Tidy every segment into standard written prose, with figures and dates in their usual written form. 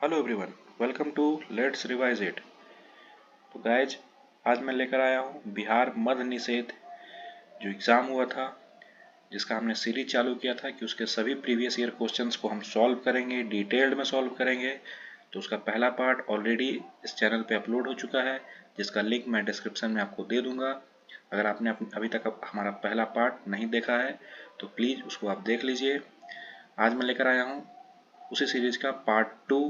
Hello everyone, welcome to let's revise it. तो guys, आज मैं लेकर आया हूँ बिहार मद्य निषेध जो एग्ज़ाम हुआ था, जिसका हमने सीरीज चालू किया था कि उसके सभी प्रीवियस ईयर क्वेश्चंस को हम सॉल्व करेंगे, डिटेल्ड में सॉल्व करेंगे। तो उसका पहला पार्ट ऑलरेडी इस चैनल पे अपलोड हो चुका है, जिसका लिंक मैं डिस्क्रिप्शन में आपको दे दूंगा। अगर आपने अभी तक हमारा पहला पार्ट नहीं देखा है तो प्लीज़ उसको आप देख लीजिए। आज मैं लेकर आया हूँ उसी सीरीज का पार्ट 2।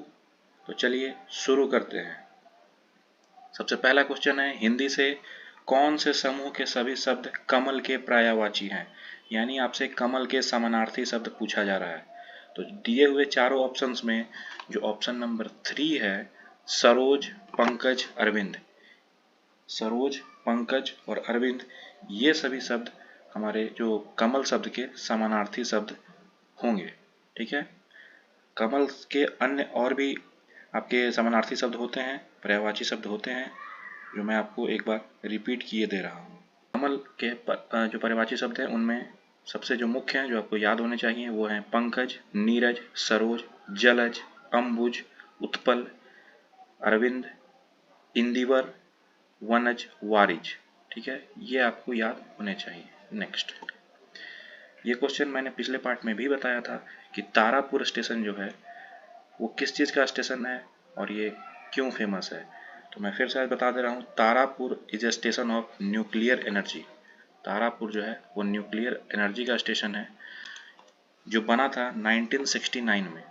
तो चलिए शुरू करते हैं। सबसे पहला क्वेश्चन है, हिंदी से कौन से समूह के सभी शब्द कमल के पर्यायवाची हैं? यानी आपसे कमल के समानार्थी शब्द पूछा जा रहा है। तो दिए हुए चारों ऑप्शंस में जो ऑप्शन नंबर 3 है, सरोज, पंकज, अरविंद, सरोज, पंकज और अरविंद, ये सभी शब्द हमारे जो कमल शब्द के समानार्थी शब्द होंगे। ठीक है। कमल के अन्य और भी आपके समानार्थी शब्द होते हैं, पर्यायवाची शब्द होते हैं, जो मैं आपको एक बार रिपीट किए दे रहा हूँ। कमल के जो पर्यायवाची शब्द हैं उनमें सबसे जो मुख्य हैं, जो आपको याद होने चाहिए, वो हैं पंकज, नीरज, सरोज, जलज, अंबुज, उत्पल, अरविंद, इंदिवर, वनज, वारिज। ठीक है, ये आपको याद होने चाहिए। नेक्स्ट, ये क्वेश्चन मैंने पिछले पार्ट में भी बताया था कि तारापुर स्टेशन जो है वो किस चीज़ का स्टेशन है और ये क्यों फेमस है। तो मैं फिर से आज बता दे रहा हूँ, Tarapur is a station of nuclear energy. Tarapur जो है वो न्यूक्लियर एनर्जी का स्टेशन है, जो बना था 1969 में।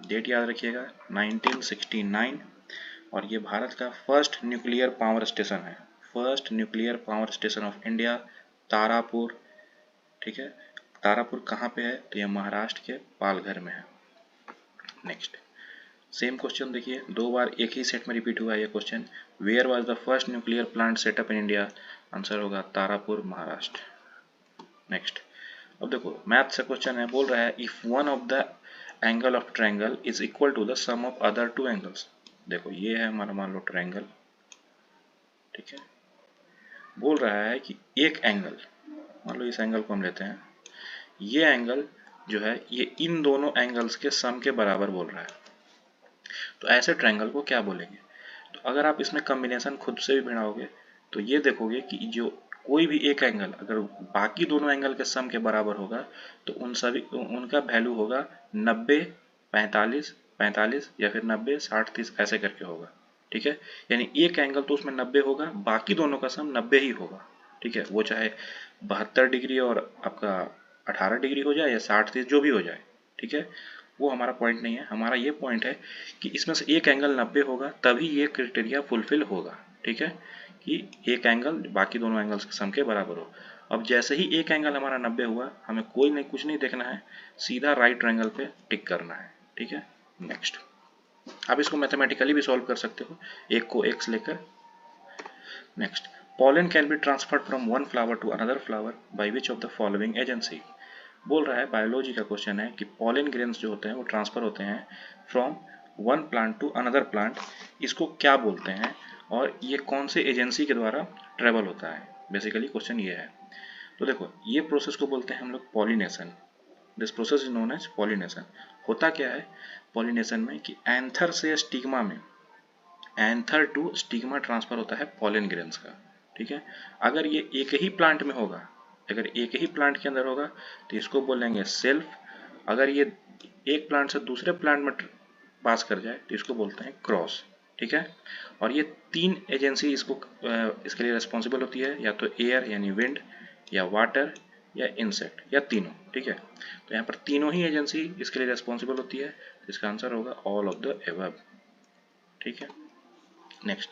डेट याद रखिएगा, 1969। और ये भारत का फर्स्ट न्यूक्लियर पावर स्टेशन है, first nuclear power station of India, Tarapur. ठीक है, तारापुर कहाँ पे है? तो ये महाराष्ट्र के पालघर में है। नेक्स्ट, सेम क्वेश्चन देखिए, दो बार एक ही सेट में रिपीट हुआ है ये question. Where was the first nuclear plant setup in India? Answer होगा तारापुर, महाराष्ट्र। नेक्स्ट, अब देखो मैथ से क्वेश्चन है, बोल रहा है if one of the angle of triangle is equal to the sum of other two angles. देखो ये है हमारा, मान लो ट्रायंगल। ठीक है, बोल रहा है कि एक एंगल, मान लो इस एंगल को हम लेते हैं, ये एंगल जो है ये इन दोनों एंगल्स के सम के बराबर बोल रहा है। तो ऐसे ट्रायंगल को क्या बोलेंगे? तो अगर आप इसमें कॉम्बिनेशन खुद से भी बनाओगे तो ये देखोगे कि जो कोई भी एक एंगल अगर बाकी दोनों एंगल के सम के बराबर होगा तो उनका वैल्यू होगा 90, 45, 45 या फिर 90, 60, 30 ऐसे करके होगा। ठीक है, यानी एक एंगल तो उसमें 90 होगा, बाकी दोनों का सम 90 ही होगा। ठीक है, वो चाहे 72 डिग्री और आपका 18 डिग्री हो जाए या 60, 30 जो भी हो जाए। ठीक है, वो हमारा पॉइंट नहीं है। हमारा ये पॉइंट है कि इसमें से एक एंगल 90 होगा तभी ये क्राइटेरिया फुलफिल होगा। ठीक है, कि एक एंगल बाकी दोनों एंगल्स के सम के बराबर हो। अब जैसे ही एक एंगल हमारा 90 हुआ, हमें कोई नहीं कुछ नहीं देखना है, सीधा राइट ट्रायंगल पे टिक करना है। ठीक है। नेक्स्ट, आप इसको मैथमेटिकली भी सॉल्व कर सकते हो, एक को एक्स लेकर। Next, pollen can be transferred from one flower to another flower by which of the following agency? बोल रहा है, बायोलॉजी का क्वेश्चन है कि पॉलन ग्रेन्स जो होते हैं वो ट्रांसफर होते हैं from one plant to another plant, इसको क्या बोलते हैं और ये कौन से एजेंसी के द्वारा ट्रेवल होता है? बेसिकली क्वेश्चन ये है। तो देखो, ये प्रोसेस को बोलते हैं हम लोग pollination. This process is known as pollination. होता क्या है पॉलिनेशन में कि एंथर से स्टिग्मा में, एंथर टू स्टिग्मा ट्रांसफर होता है पॉलन ग्रेन्स का। ठीक है, अगर ये एक ही प्लांट में होगा, अगर एक ही प्लांट के अंदर होगा तो इसको बोलेंगे सेल्फ। अगर ये एक प्लांट से दूसरे प्लांट में पास कर जाए तो इसको बोलते हैं क्रॉस। ठीक है, और ये तीन एजेंसी इसके लिए रिस्पॉन्सिबल होती है, या तो एयर यानी विंड, या वाटर, या इंसेक्ट, या तीनों। ठीक है, तो यहाँ पर तीनों ही एजेंसी इसके लिए रिस्पॉन्सिबल होती है, तो इसका आंसर होगा ऑल ऑफ द एबव। ठीक है। नेक्स्ट,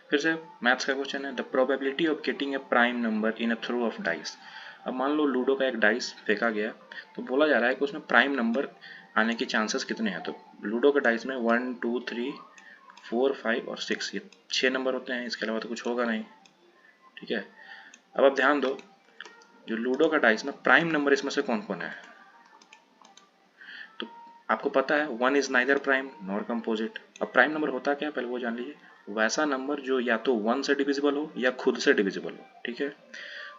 फिर से मैथ्स का क्वेश्चन है, the probability of getting a prime number in a throw of dice. अब मान लो लूडो का एक डाइस फेंका गया, तो बोला जा रहा है कि उसमें प्राइम नंबर आने के चांसेस कितने हैं। तो लूडो के डाइस में 1, 2, 3, 4, 5 और 6, ये 6 नंबर होते हैं, इसके अलावा तो कुछ होगा नहीं। ठीक है, अब आप ध्यान दो, जो लूडो का डाइस में प्राइम नंबर इसमें से कौन कौन है? तो आपको पता है 1 is neither prime nor composite. अब प्राइम नंबर होता क्या है पहले वो जान लीजिए, वैसा नंबर जो या तो 1 से डिविजिबल हो या खुद से डिविजिबल हो। ठीक है,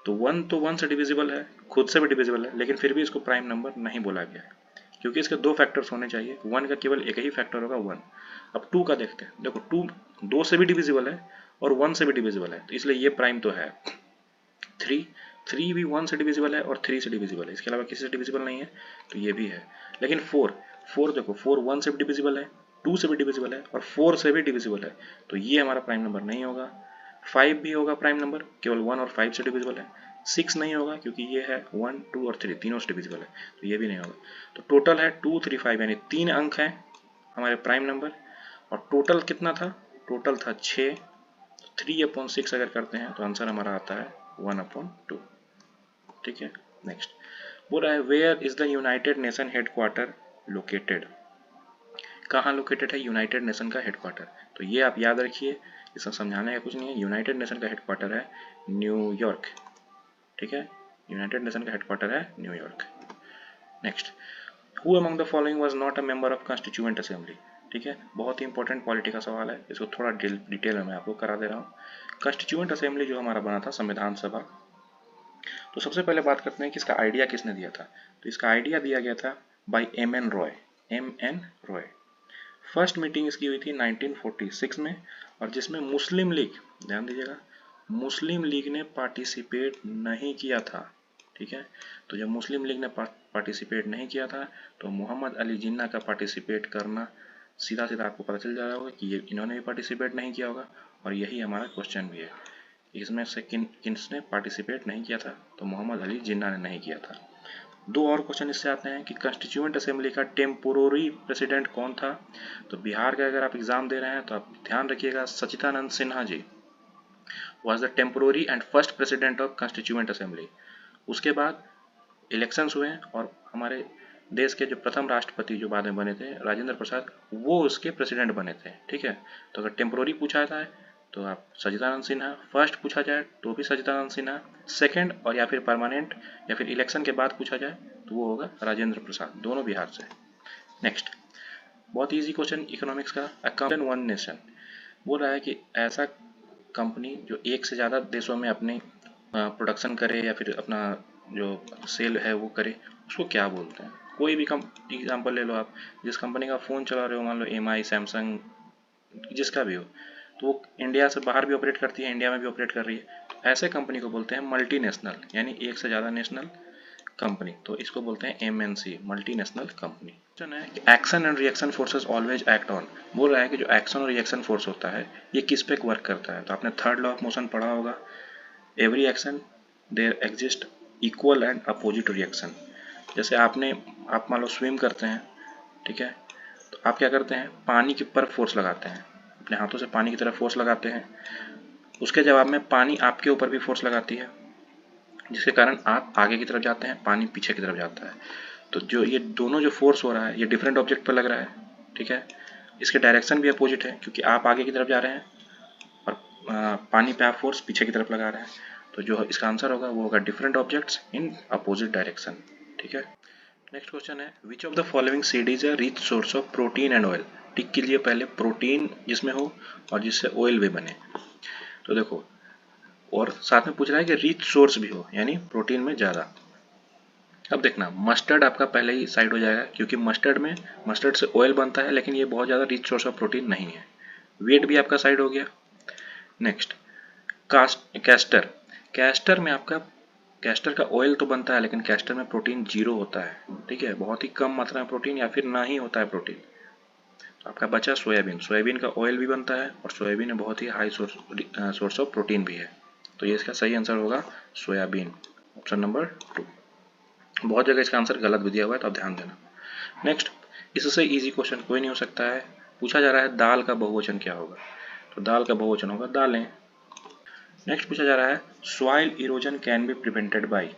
तो 1 तो 1 से डिविजिबल है, खुद से भी डिविजिबल है, लेकिन फिर भी इसको प्राइम नंबर नहीं बोला गया है। क्योंकि इसके 2 फैक्टर्स होने चाहिए, 1 का केवल एक ही फैक्टर होगा 1। अब 2 का देखते हैं, देखो 2 2 से भी डिविजिबल है और 1 से भी डिविजिबल है, तो इसलिए ये प्राइम तो है। 3 3 भी 1 से डिविजिबल है और 3 से डिविजिबल है, इसके अलावा किसी से डिविजिबल नहीं है, तो ये भी है। लेकिन 4 4 देखो 4 1 से भी डिविजिबल है, 2 से भी डिविजिबल है और 4 से भी डिविजिबल है, तो ये हमारा प्राइम नंबर नहीं होगा। 5 भी होगा प्राइम नंबर, केवल 1 और 5 से डिविजिबल है। 6 नहीं होगा क्योंकि ये है 1 2 और 3 तीनों से डिविजिबल है, तो ये भी नहीं होगा। तो टोटल है 2 3 5, यानी 3 अंक हैं हमारे प्राइम नंबर। और टोटल कितना था, टोटल था 6। 3/6 अगर करते हैं तो आंसर हमारा आता है 1/2। ठीक है। नेक्स्ट बोल रहा है where is the united nation headquarter located. कहाँ लोकेटेड है यूनाइटेड नेशन का हेडक्वार्टर, तो ये आप याद रखिए, इसमें समझाने का कुछ नहीं है। यूनाइटेड नेशन का हेडक्वार्टर है न्यूयॉर्क। ठीक है, यूनाइटेड नेशन का हेडक्वार्टर है New York. Next, who among the following was not a member of constituent assembly. ठीक है, बहुत ही इंपॉर्टेंट पॉलिटी का सवाल है, इसको थोड़ा डिटेल में मैं आपको करा दे रहा हूँ। कॉन्स्टिट्यूएंट असेंबली जो हमारा बना था, संविधान सभा, तो सबसे पहले बात करते हैं कि इसका आइडिया किसने दिया था। तो इसका आइडिया दिया गया था by M.N. Roy. M.N. Roy. First meeting इसकी हुई थी 1946 में, और जिसमें मुस्लिम लीग, ध्यान दीजिएगा, मुस्लिम लीग ने पार्टिसिपेट नहीं किया था। ठीक है, तो जब मुस्लिम लीग ने पार्टिसिपेट नहीं किया था, तो मोहम्मद अली जिन्ना का पार्टिसिपेट करना, सीधा सीधा आपको पता चल जाएगा होगा कि ये इन्होंने भी पार्टिसिपेट नहीं किया होगा, और यही हमारा क्वेश्चन भी है। इसमें से किसने पार्टिसिपेट नहीं किया था, तो मोहम्मद अली जिन्ना ने नहीं किया था। 2 और क्वेश्चन इससे आते हैं कि कॉन्स्टिट्यूएंट असेंबली का टेम्पोररी प्रेसिडेंट कौन था। तो बिहार का अगर आप एग्जाम दे रहे हैं तो आप ध्यान रखिएगा, Sachchidanand Sinha ji was the temporary and first president of constituent assembly. उसके बाद इलेक्शंस हुए और हमारे देश के जो प्रथम राष्ट्रपति जो बाद में बने थे, राजेंद्र प्रसाद, वो उसके प्रेसिडेंट बने थे। ठीक है, तो अगर टेम्पोररी पूछा जाता है तो आप सच्चिदानंद सिन्हा, फर्स्ट पूछा जाए तो भी सच्चिदानंद सिन्हा, सेकंड और या फिर परमानेंट या फिर इलेक्शन के बाद पूछा जाए तो वो होगा राजेंद्र प्रसाद, दोनों बिहार से। नेक्स्ट, बहुत इजी क्वेश्चन इकोनॉमिक्स का, अकाउंट वन नेशन। बोल रहा है कि ऐसा कंपनी जो एक से ज़्यादा देशों में अपनी प्रोडक्शन करे या फिर अपना जो सेल है वो करे, उसको क्या बोलते हैं। कोई भी एग्जांपल ले लो आप, जिस कंपनी का फ़ोन चला रहे हो, मान लो MI, सैमसंग, जिसका भी हो, तो वो इंडिया से बाहर भी ऑपरेट करती है, इंडिया में भी ऑपरेट कर रही है, तो ऐसे कंपनी को बोलते हैं मल्टीनेशनल, यानी एक से ज़्यादा नेशनल कंपनी, तो इसको बोलते हैं MNC, multinational company. Action and reaction forces always act on. बोल रहा है कि जो एक्शन और रिएक्शन फोर्स होता है ये किस पे वर्क करता है, तो आपने थर्ड लॉ ऑफ मोशन पढ़ा होगा, every action there exist equal and opposite reaction. जैसे आप मान लो स्विम करते हैं, ठीक है, तो आप क्या करते हैं, पानी के ऊपर फोर्स लगाते हैं, अपने हाथों से पानी की तरफ फोर्स लगाते हैं, उसके जवाब में पानी आपके ऊपर भी फोर्स लगाती है, जिसके कारण आप आगे की तरफ जाते हैं, पानी पीछे की तरफ जाता है। तो जो ये दोनों जो फोर्स हो रहा है ये डिफरेंट ऑब्जेक्ट पर लग रहा है। ठीक है, इसके डायरेक्शन भी अपोजिट है, क्योंकि आप आगे की तरफ जा रहे हैं और पानी पे आप फोर्स पीछे की तरफ लगा रहे हैं, तो जो इसका आंसर होगा वो होगा different objects in opposite direction. ठीक है। नेक्स्ट क्वेश्चन है, which of the following seed is a rich source of protein and oil. Tick कीजिए पहले प्रोटीन जिसमें हो और जिससे ऑयल भी बने। तो देखो, और साथ में पूछ रहा है कि रिच सोर्स भी हो, यानी प्रोटीन में ज़्यादा। अब देखना, मस्टर्ड आपका पहले ही साइड हो जाएगा, क्योंकि मस्टर्ड से ऑयल बनता है, लेकिन ये बहुत ज़्यादा रिच सोर्स ऑफ प्रोटीन नहीं है। वीट भी आपका साइड हो गया। Next, castor. कैस्टर का ऑयल तो बनता है, लेकिन कैस्टर में प्रोटीन 0 होता है। ठीक है, बहुत ही कम मात्रा में प्रोटीन या फिर ना ही होता है प्रोटीन। तो आपका बचा सोयाबीन। सोयाबीन का ऑयल भी बनता है और सोयाबीन में बहुत ही हाई सोर्स ऑफ प्रोटीन भी है, तो ये इसका सही आंसर होगा सोयाबीन, ऑप्शन नंबर 2। बहुत जगह इसका आंसर गलत भी दिया हुआ है, तो आप ध्यान देना। नेक्स्ट, इससे इजी क्वेश्चन कोई नहीं हो सकता है। पूछा जा रहा है दाल का बहुवचन क्या होगा, तो दाल का बहुवचन होगा दालें। नेक्स्ट पूछा जा रहा है soil erosion can be prevented by.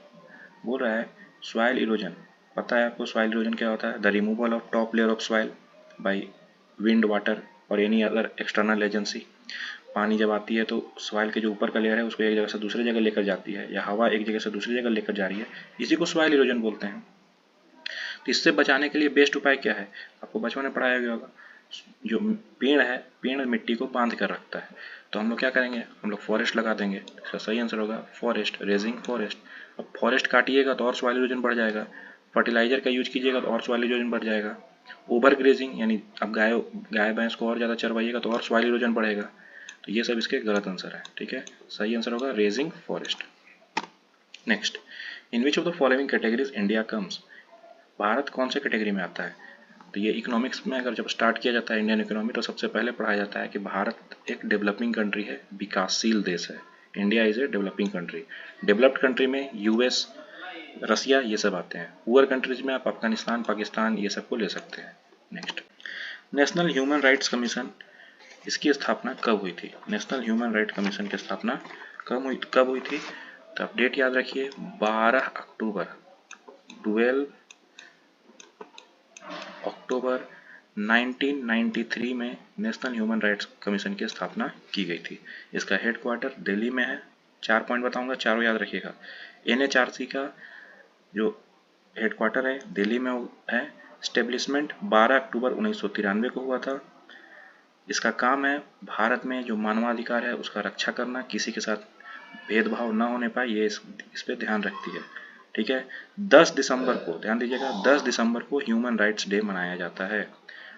बोल रहा है सॉइल इरोजन, पता है आपको सॉइल इरोजन क्या होता है, the removal of top layer of soil by wind, water और एनी अदर एक्सटर्नल एजेंसी। पानी जब आती है तो सॉइल के जो ऊपर का लेयर है उसको एक जगह से दूसरी जगह लेकर जाती है, या हवा एक जगह से दूसरी जगह लेकर जा रही है, इसी को सॉइल इरोजन बोलते हैं। तो इससे बचाने के लिए बेस्ट उपाय क्या है, आपको बचपन में पढ़ाया गया होगा, जो पेड़ है, पेड़ मिट्टी को बांध कर रखता है, तो हम लोग क्या करेंगे, हम लोग फॉरेस्ट लगा देंगे। इसका सही आंसर होगा फॉरेस्ट, रेजिंग फॉरेस्ट। अब फॉरेस्ट काटिएगा तो और सॉइल इरोजन बढ़ जाएगा, फर्टिलाइजर का यूज कीजिएगा तो और सॉइल इरोजन बढ़ जाएगा। ओवर ग्रेजिंग यानी अब गाय भैंस को और ज़्यादा चरवाइएगा तो और सॉइल इरोजन बढ़ेगा। तो ये सब इसके गलत आंसर है, ठीक है। सही आंसर होगा raising forest. Next, in which of the following categories India comes, Bharat कौन से कैटेगरी में आता है। तो ये इकोनॉमिक्स में अगर जब स्टार्ट किया जाता है इंडियन इकोनॉमी तो सबसे पहले पढ़ाया जाता है कि भारत एक डेवलपिंग कंट्री है, विकासशील देश है। India is a developing country. Developed country में यूएस, रसिया ये सब आते हैं। पुअर कंट्रीज में आप अफगानिस्तान, पाकिस्तान ये सब को ले सकते हैं। Next, national human rights commission, इसकी स्थापना कब हुई थी। नेशनल ह्यूमन राइट कमीशन की स्थापना कब हुई थी। तो आप डेट याद रखिए 12 अक्टूबर 12 अक्टूबर 1993 में नेशनल ह्यूमन राइट्स कमीशन की स्थापना की गई थी। इसका हेडक्वार्टर दिल्ली में है। 4 पॉइंट बताऊंगा, चारों याद रखिएगा। एनएचआरसी का जो हेडक्वार्टर है दिल्ली में है। स्टेब्लिशमेंट 12 अक्टूबर 1993 को हुआ था। इसका काम है भारत में जो मानवाधिकार है उसका रक्षा करना, किसी के साथ भेदभाव न होने पाए, ये इस पे ध्यान रखती है, ठीक है। 10 दिसंबर को, ध्यान दीजिएगा, 10 दिसंबर को ह्यूमन राइट्स डे मनाया जाता है।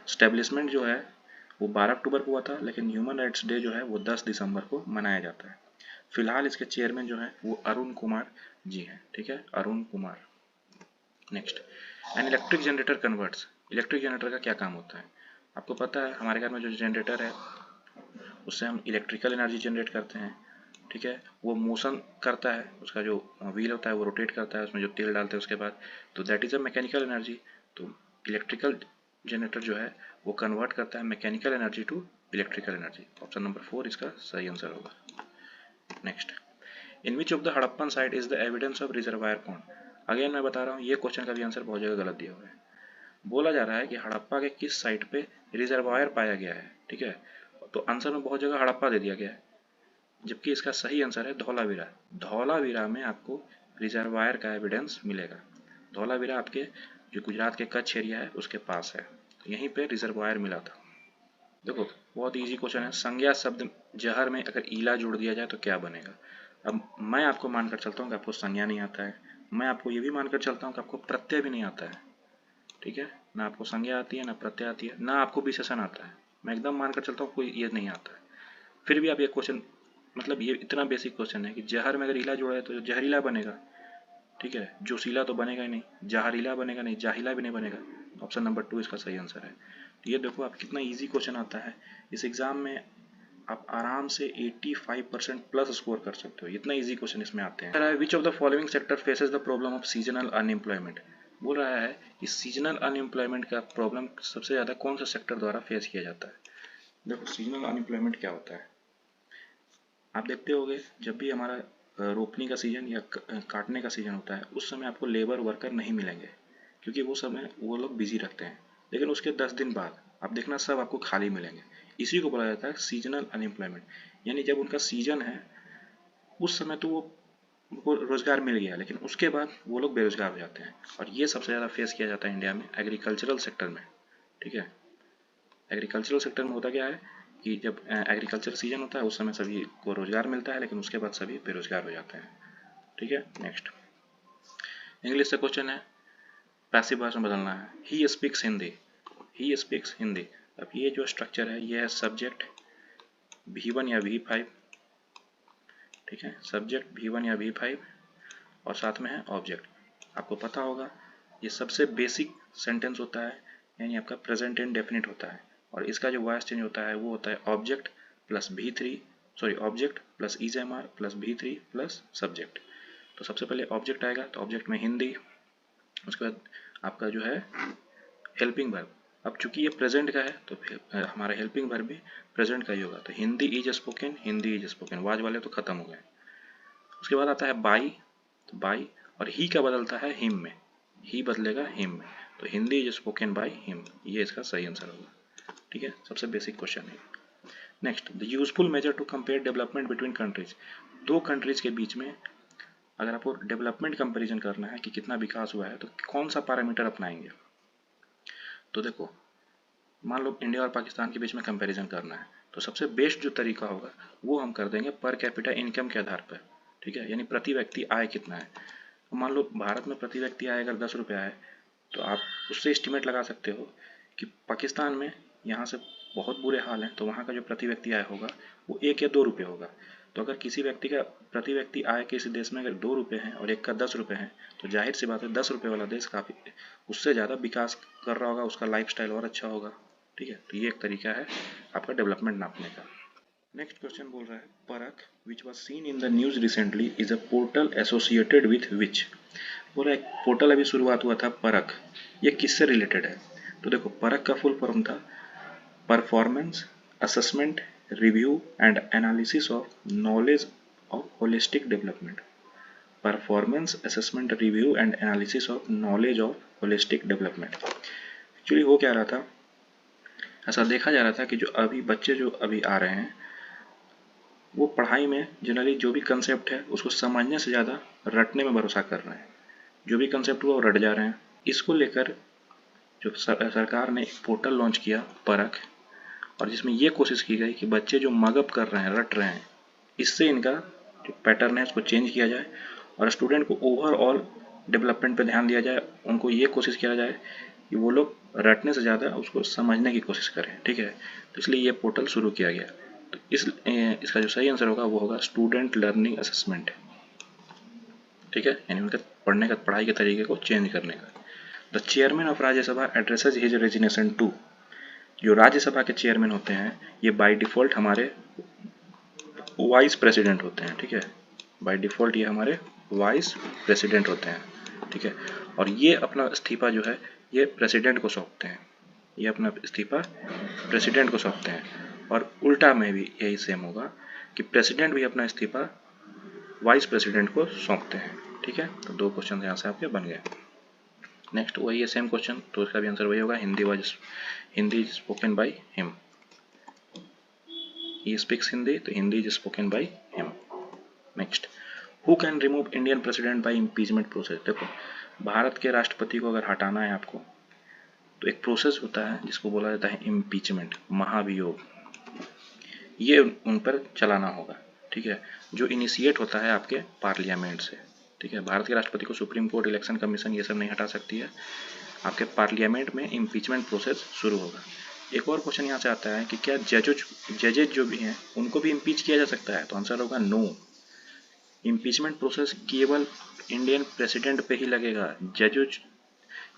स्टेब्लिशमेंट जो है वो 12 अक्टूबर को हुआ था, लेकिन ह्यूमन राइट्स डे जो है वो 10 दिसंबर को मनाया जाता है। फिलहाल इसके चेयरमैन जो है वो अरुण कुमार जी हैं, ठीक है, Arun Kumar. Next, an electric generator converts, electric generator का क्या काम होता है। आपको पता है हमारे घर में जो जनरेटर है उससे हम इलेक्ट्रिकल एनर्जी जनरेट करते हैं, ठीक है। वो मोशन करता है, उसका जो व्हील होता है वो रोटेट करता है, उसमें जो तेल डालते हैं उसके बाद, तो that is a mechanical energy. तो इलेक्ट्रिकल जनरेटर जो है वो कन्वर्ट करता है mechanical energy to electrical energy. Option number 4 इसका सही आंसर होगा। Next, in which of the Harappan site is the evidence of reservoir pond. Again मैं बता रहा हूँ ये क्वेश्चन का भी आंसर बहुत जगह गलत दिया हुआ है। बोला जा रहा है कि हड़प्पा के किस साइट पे रिजर्वायर पाया गया है, ठीक है। तो आंसर में बहुत जगह हड़प्पा दे दिया गया है, जबकि इसका सही आंसर है धौलावीरा। धौलावीरा में आपको रिजर्वायर का एविडेंस मिलेगा। धौलावीरा आपके जो गुजरात के कच्छ एरिया है उसके पास है, तो यहीं पे रिजर्वायर मिला था। देखो बहुत इजी क्वेश्चन है। संज्ञा शब्द जहर में अगर ईला जोड़ दिया जाए तो क्या बनेगा। अब मैं आपको मानकर चलता हूँ कि आपको संज्ञा नहीं आता है, मैं आपको ये भी मानकर चलता हूँ कि आपको प्रत्यय भी नहीं आता है, ठीक है। ना आपको संज्ञा आती है, ना प्रत्यय आती है, ना आपको विशेषण आता है। मैं एकदम मानकर चलता हूँ कोई ये नहीं आता है, फिर भी आप ये क्वेश्चन, मतलब ये इतना बेसिक क्वेश्चन है कि जहर में अगर इला जोड़ा है तो जहरीला बनेगा, ठीक है। जोशीला तो बनेगा ही नहीं, जहरीला बनेगा नहीं, जाहिला भी नहीं बनेगा। ऑप्शन नंबर 2 इसका सही आंसर है। ये देखो आप कितना इजी क्वेश्चन आता है। इस एग्जाम में आप आराम से 85% प्लस स्कोर कर सकते हो, इतना इजी क्वेश्चन इसमें आते हैं। विच of the following sector faces the problem of seasonal unemployment. बोल रहा है कि सीजनल अनएम्प्लॉयमेंट का प्रॉब्लम सबसे ज्यादा कौन सा सेक्टर द्वारा फेस किया जाता है। देखो सीजनल अनएम्प्लॉयमेंट क्या होता है, आप देखते होगे जब भी हमारा रोपनी का सीजन या काटने का सीजन होता है उस समय आपको लेबर वर्कर नहीं मिलेंगे, क्योंकि वो समय वो लोग बिजी रखते हैं। लेकिन उसके 10 दिन बाद आप देखना सब आपको खाली मिलेंगे। इसी को बोला जाता है सीजनल अनएम्प्लॉयमेंट, यानी जब उनका सीजन है उस समय तो उनको रोजगार मिल गया, लेकिन उसके बाद वो लोग बेरोजगार हो जाते हैं। और ये सबसे ज़्यादा फेस किया जाता है इंडिया में एग्रीकल्चरल सेक्टर में, ठीक है। एग्रीकल्चरल सेक्टर में होता क्या है कि जब एग्रीकल्चर सीजन होता है उस समय सभी को रोजगार मिलता है, लेकिन उसके बाद सभी बेरोजगार हो जाते हैं, ठीक है। नेक्स्ट, इंग्लिश से क्वेश्चन है, पैसिव वॉइस में बदलना है। ही स्पीक्स हिंदी, ही स्पीक्स हिंदी। अब ये जो स्ट्रक्चर है ये है सब्जेक्ट V1 या V5, ठीक है, सब्जेक्ट V1 या V5 और साथ में है ऑब्जेक्ट। आपको पता होगा ये सबसे बेसिक सेंटेंस होता है, यानी आपका प्रेजेंट इंडेफिनिट होता है, और इसका जो वॉइस चेंज होता है वो होता है object plus V3, sorry object plus EZMR plus V3 plus subject. तो सबसे पहले ऑब्जेक्ट आएगा, तो ऑब्जेक्ट में हिंदी, उसके बाद आपका जो है हेल्पिंग वर्ब। अब चूंकि ये प्रेजेंट का है तो हमारा हेल्पिंग वर्ब भी प्रेजेंट का ही होगा, तो Hindi is spoken, Hindi is spoken, was वाले तो खत्म हो गए। उसके बाद आता है बाई, तो बाई और ही का बदलता है हिम में, ही बदलेगा हिम में, तो Hindi is spoken by him, ये इसका सही आंसर होगा, ठीक है। सबसे बेसिक क्वेश्चन है। Next, the useful measure to compare development between countries. दो कंट्रीज के बीच में अगर आपको डेवलपमेंट कंपैरिजन करना है कि कितना विकास हुआ है तो कौन सा पैरामीटर अपनाएंगे। तो देखो मान लो इंडिया और पाकिस्तान के बीच में कंपैरिजन करना है, तो सबसे बेस्ट जो तरीका होगा वो हम कर देंगे पर कैपिटा इनकम के आधार पर, ठीक है, यानी प्रति व्यक्ति आय कितना है। मान लो भारत में प्रति व्यक्ति आय अगर 10 रुपये आए तो आप उससे एस्टिमेट लगा सकते हो कि पाकिस्तान में यहाँ से बहुत बुरे हाल हैं तो वहाँ का जो प्रति व्यक्ति आय होगा वो 1 या 2 रुपये होगा। तो अगर किसी व्यक्ति का प्रति व्यक्ति आय किसी देश में अगर 2 रुपये हैं और एक का 10 रुपये हैं तो जाहिर सी बात है 10 रुपये वाला देश काफ़ी उससे ज़्यादा विकास कर रहा होगा, उसका लाइफस्टाइल और अच्छा होगा। ठीक है, तो ये एक तरीका है आपका डेवलपमेंट नापने का। नेक्स्ट क्वेश्चन बोल रहा है परख which was seen in the news recently is a portal associated with which. बोला एक पोर्टल अभी शुरुआत हुआ था परख, ये किससे रिलेटेड है? तो देखो परख का फुल फॉर्म था performance assessment review and analysis of knowledge of holistic development. Performance assessment review and analysis of knowledge of holistic development. Actually हो क्या रहा था, ऐसा देखा जा रहा था कि जो अभी बच्चे जो अभी आ रहे हैं वो पढ़ाई में जनरली जो भी कंसेप्ट है उसको समझने से ज़्यादा रटने में भरोसा कर रहे हैं। जो भी कंसेप्ट हुआ वो रट जा रहे हैं। इसको लेकर जो सरकार ने एक पोर्टल लॉन्च किया परख, और जिसमें ये कोशिश की गई कि बच्चे जो मगअप कर रहे हैं, रट रहे हैं, इससे इनका जो पैटर्न है उसको चेंज किया जाए और स्टूडेंट को ओवरऑल डेवलपमेंट पे ध्यान दिया जाए। उनको ये कोशिश किया जाए कि वो लोग रटने से ज़्यादा उसको समझने की कोशिश करें। ठीक है, तो इसलिए ये पोर्टल शुरू किया गया। तो इसका जो सही आंसर होगा वो होगा स्टूडेंट लर्निंग असेसमेंट। ठीक है, यानी उनके पढ़ने का पढ़ाई के तरीके को चेंज करने का। The chairman of Rajya Sabha addresses his resignation to. जो राज्यसभा के चेयरमैन होते हैं ये बाय डिफॉल्ट हमारे वाइस प्रेसिडेंट होते हैं। ठीक है, बाय डिफॉल्ट ये हमारे वाइस प्रेसिडेंट होते हैं। ठीक है, और ये अपना इस्तीफा जो है ये प्रेसिडेंट को सौंपते हैं। ये अपना इस्तीफा प्रेसिडेंट को सौंपते हैं और उल्टा में भी यही सेम होगा कि प्रेसिडेंट भी अपना इस्तीफा वाइस प्रेसिडेंट को सौंपते हैं। ठीक है, तो 2 क्वेश्चन यहाँ से आपके बन गए। नेक्स्ट वही है सेम क्वेश्चन, तो इसका भी आंसर वही होगा Hindi spoken by him. He speaks Hindi, तो Hindi is spoken by him. Next, who can remove Indian president by impeachment process. देखो भारत के राष्ट्रपति को अगर हटाना है आपको तो एक प्रोसेस होता है जिसको बोला जाता है इम्पीचमेंट, महाभियोग। ये उन पर चलाना होगा। ठीक है, जो इनिशिएट होता है आपके पार्लियामेंट से। ठीक है, भारत के राष्ट्रपति को सुप्रीम कोर्ट, इलेक्शन कमीशन ये सब नहीं हटा सकती है, आपके पार्लियामेंट में इम्पीचमेंट प्रोसेस शुरू होगा। एक और क्वेश्चन यहाँ से आता है कि क्या जजेज जो भी हैं उनको भी इम्पीच किया जा सकता है? तो आंसर होगा नो। इम्पीचमेंट प्रोसेस केवल इंडियन प्रेसिडेंट पे ही लगेगा। जजेज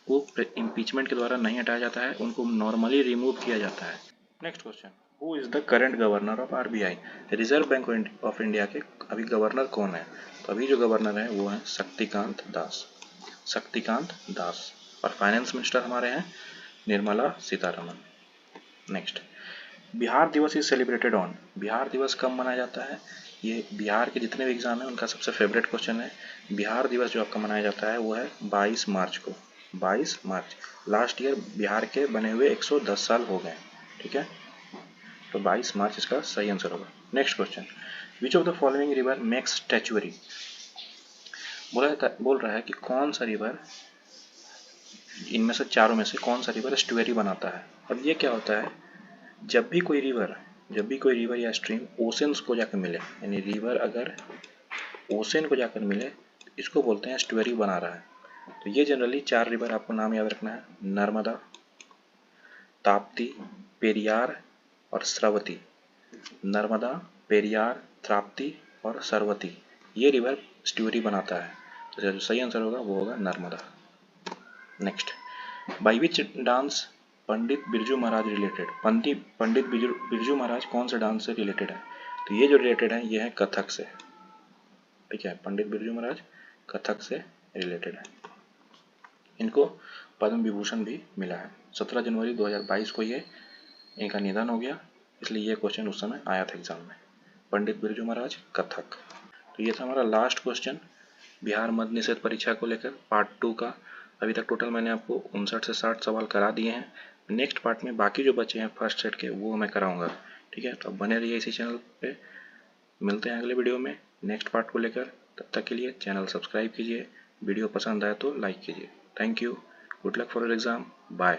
को इम्पीचमेंट के द्वारा नहीं हटाया जाता है, उनको नॉर्मली रिमूव किया जाता है। Next question, who is the current governor of RBI. Reserve bank of India के अभी गवर्नर कौन है? तो अभी जो गवर्नर है वो है शक्तिकांत दास। और फाइनेंस मिनिस्टर हमारे हैं निर्मला सीतारमन। नेक्स्ट, बिहार दिवस इज सेलिब्रेटेड ऑन। बिहार दिवस कब मनाया जाता है? ये बिहार के जितने भी एग्जाम है उनका सबसे फेवरेट क्वेश्चन है। बिहार दिवस जो आपका मनाया जाता है वो है 22 मार्च को। 22 मार्च, लास्ट ईयर बिहार के बने हुए 110 साल हो गए। ठीक है, तो 22 मार्च इसका सही आंसर होगा। Next question, which of the following river makes estuary. बोल रहा है कि कौन सा रिवर, इनमें से चारों में से कौन सा रिवर स्टुअरी बनाता है। अब ये क्या होता है, जब भी कोई रिवर या स्ट्रीम ओशंस को जाकर मिले, यानी रिवर अगर ओशन को जाकर मिले इसको बोलते हैं स्टुअरी बना रहा है। तो ये जनरली 4 रिवर आपको नाम याद रखना है, नर्मदा, ताप्ती, पेरियार और सरवती। नर्मदा, पेरियार, ताप्ती और सरवती, ये रिवर स्टुअरी बनाता है। तो जो सही आंसर होगा वो होगा Narmada. Next, by which dance Pandit Birju Maharaj related. Pandit Birju Maharaj कौन से डांस से रिलेटेड है? तो ये जो रिलेटेड है ये है कथक से। ठीक है, पंडित बिरजू महाराज कथक से रिलेटेड है। इनको पद्म विभूषण भी मिला है। 17 जनवरी 2022 को ये इनका निधन हो गया, इसलिए ये क्वेश्चन उस समय आया था एग्जाम में, पंडित बिरजू महाराज कथक। तो ये था हमारा लास्ट क्वेश्चन बिहार मद्य निषेध परीक्षा को लेकर पार्ट 2 का। अभी तक टोटल मैंने आपको 59 से 60 सवाल करा दिए हैं। नेक्स्ट पार्ट में बाकी जो बचे हैं फर्स्ट सेट के वो मैं कराऊंगा। ठीक है, तो बने रहिए इसी चैनल पे, मिलते हैं अगले वीडियो में नेक्स्ट पार्ट को लेकर। तब तक के लिए चैनल सब्सक्राइब कीजिए, वीडियो पसंद आए तो लाइक कीजिए। Thank you, good luck for your exam, bye.